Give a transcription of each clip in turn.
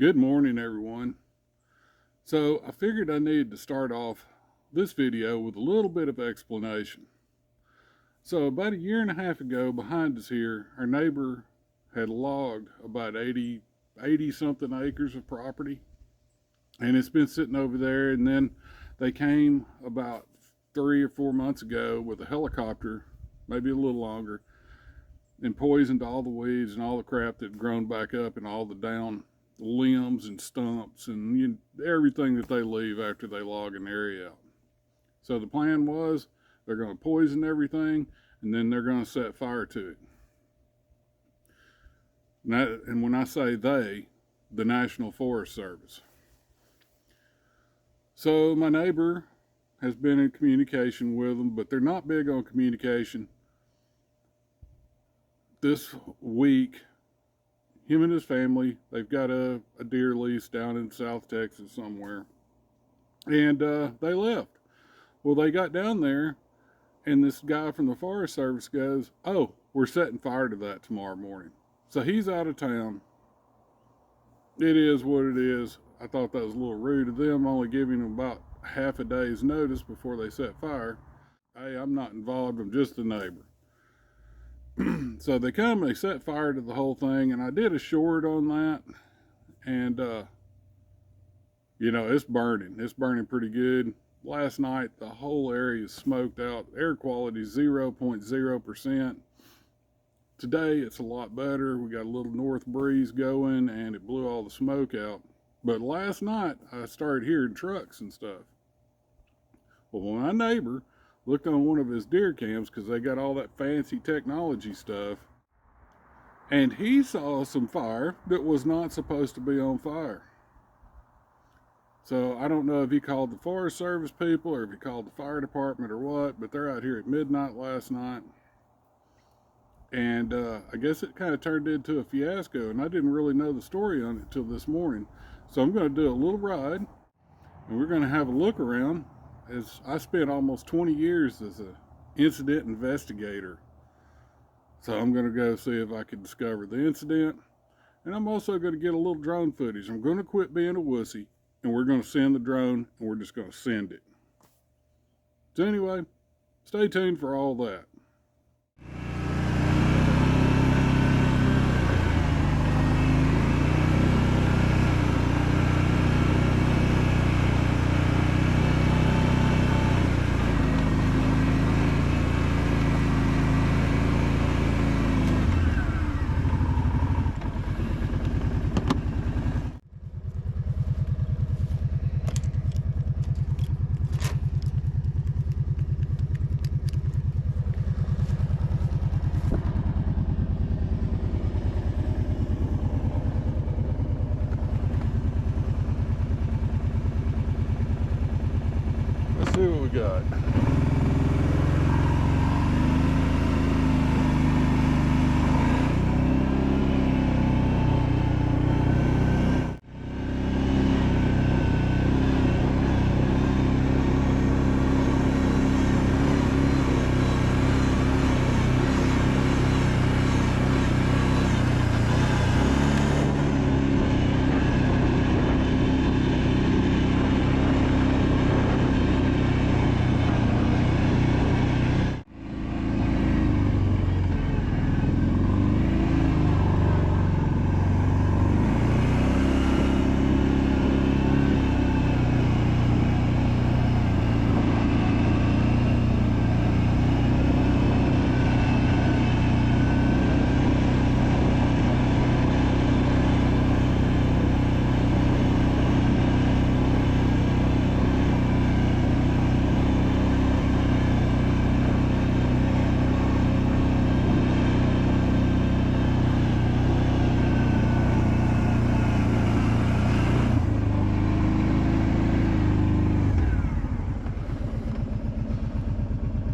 Good morning, everyone. So I figured I needed to start off this video with a little bit of explanation. So about a year and a half ago, behind us here, our neighbor had logged about 80 something acres of property, and it's been sitting over there. And then they came about 3 or 4 months ago with a helicopter, maybe a little longer, and poisoned all the weeds and all the crap that had grown back up and all the down limbs and stumps and everything that they leave after they log an area out. So the plan was they're going to poison everything and then they're going to set fire to it. And when I say they, the National Forest Service. So my neighbor has been in communication with them, but they're not big on communication. This week, him and his family, they've got a deer lease down in South Texas somewhere, and they left. Well, they got down there, and this guy from the Forest Service goes, "Oh, we're setting fire to that tomorrow morning." So he's out of town. It is what it is. I thought that was a little rude of them, only giving them about half a day's notice before they set fire. Hey, I'm not involved, I'm just the neighbor. So they come, they set fire to the whole thing, and I did a short on that, and it's burning. It's burning pretty good. Last night, the whole area is smoked out. Air quality 0.0%. Today, it's a lot better. We got a little north breeze going, and it blew all the smoke out. But last night, I started hearing trucks and stuff. Well, my neighbor looked on one of his deer cams, because they got all that fancy technology stuff, and he saw some fire that was not supposed to be on fire. So I don't know if he called the Forest Service people or if he called the fire department or what, but they're out here at midnight last night. And I guess it kind of turned into a fiasco, and I didn't really know the story on it until this morning. So I'm going to do a little ride, and we're going to have a look around, as I spent almost 20 years as an incident investigator. So I'm going to go see if I can discover the incident. And I'm also going to get a little drone footage. I'm going to quit being a wussy, and we're going to send the drone, and we're just going to send it. So anyway, stay tuned for all that. Let's see what we got.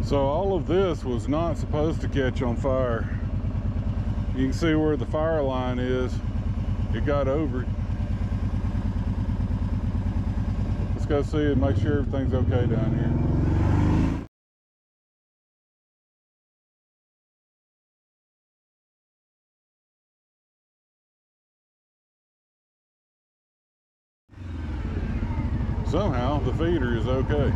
So all of this was not supposed to catch on fire. You can see where the fire line is. It got over it. Let's go see and make sure everything's okay down here. somehow the feeder is okay.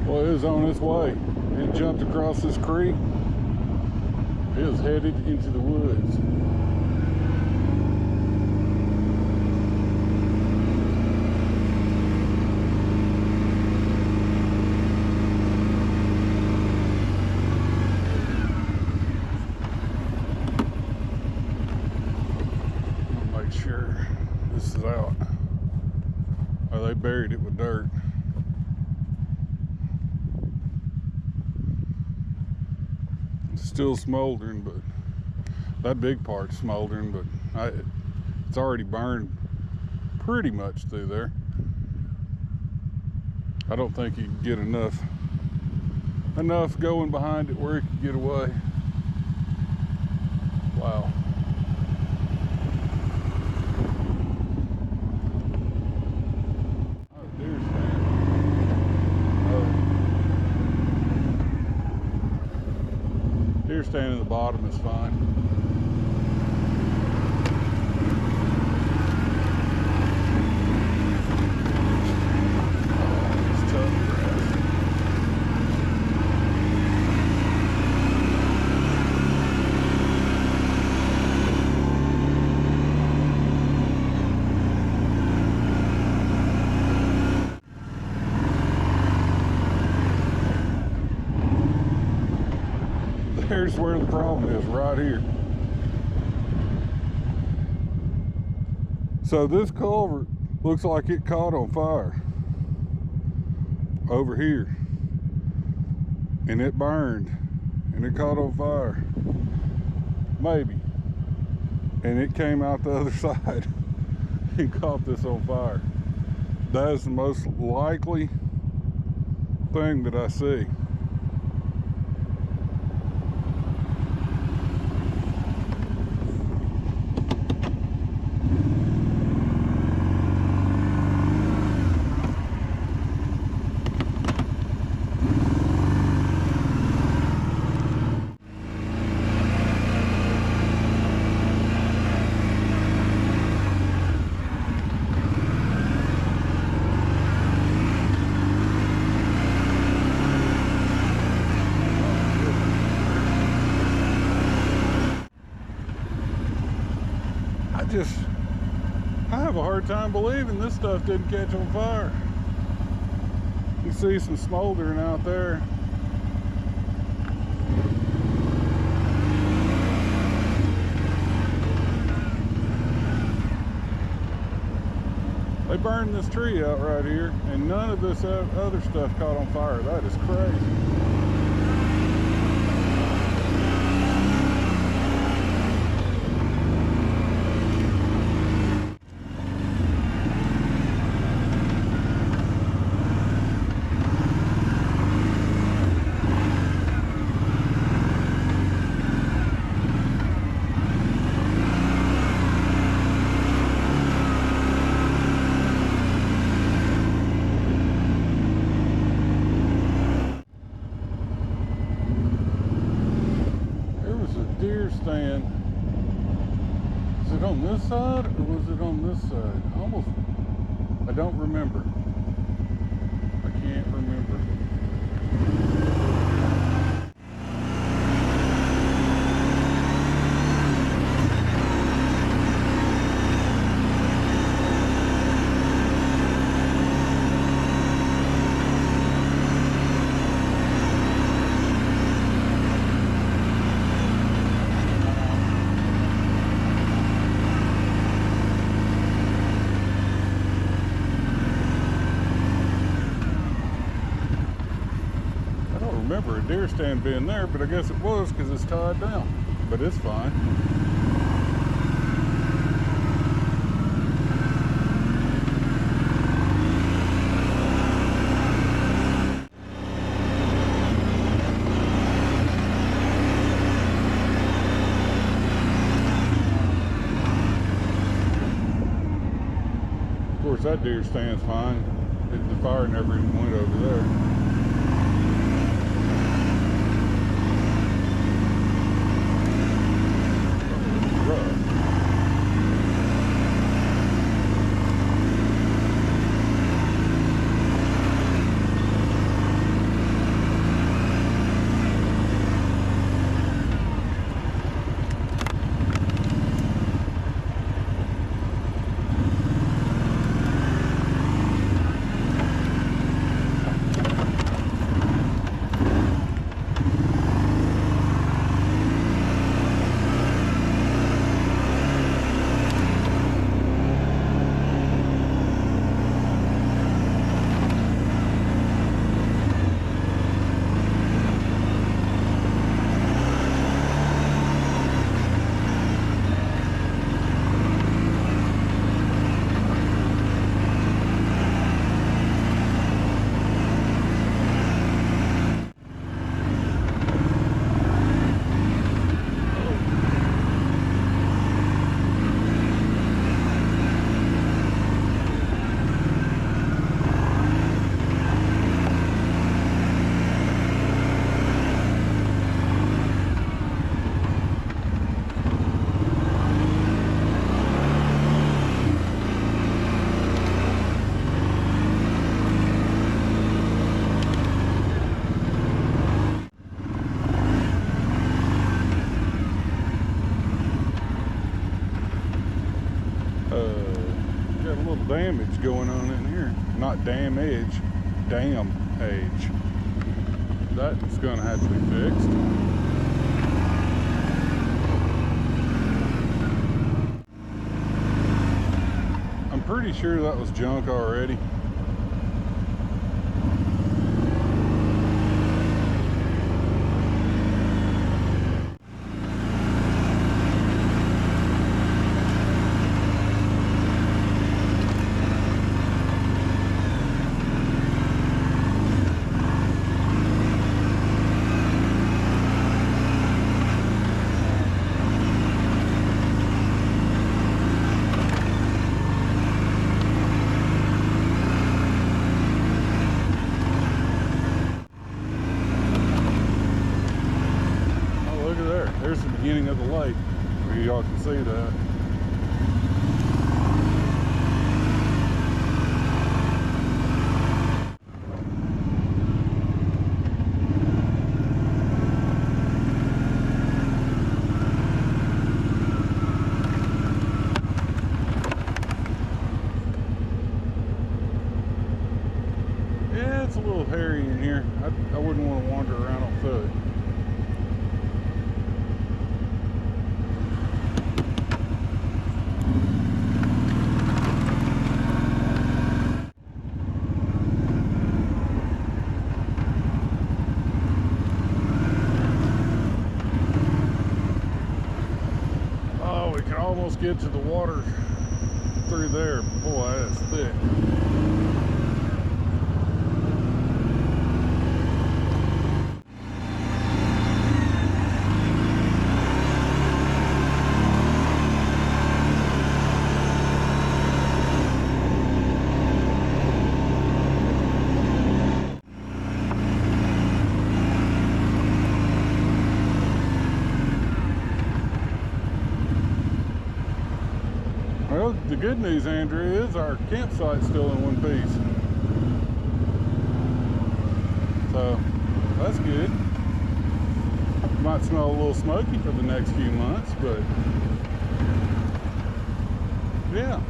Well, it was on its way. It jumped across this creek. It was headed into the woods. I'll make sure this is out. Oh, they buried it with dirt. Still smoldering, but that big part's smoldering, but it's already burned pretty much through there. I don't think you can get enough going behind it where it could get away. Wow. Oh, deer stand. Deer stand in the bottom is fine. It's tough grass. There's where the problem is, right here. So this culvert looks like it caught on fire over here, and it burned, and it caught on fire, maybe, and it came out the other side and caught this on fire. That is the most likely thing that I see. I have a hard time believing this stuff didn't catch on fire. You see some smoldering out there. They burned this tree out right here, and none of this other stuff caught on fire. That is crazy. Deer stand. Is it on this side or was it on this side? I don't remember. I can't remember. Remember a deer stand being there, but I guess it was because it's tied down, but it's fine. Of course that deer stand's fine. The fire never even went over there. little damage going on in here. Not damage, damage. That's gonna have to be fixed. I'm pretty sure that was junk already. There's the beginning of the lake, where y'all can see that. Yeah, it's a little hairy in here. I wouldn't want to wander around on foot. We can almost get to the water through there. Boy, that's thick. Well, the good news, Andrew, is our campsite's still in one piece. So, that's good. Might smell a little smoky for the next few months, but yeah.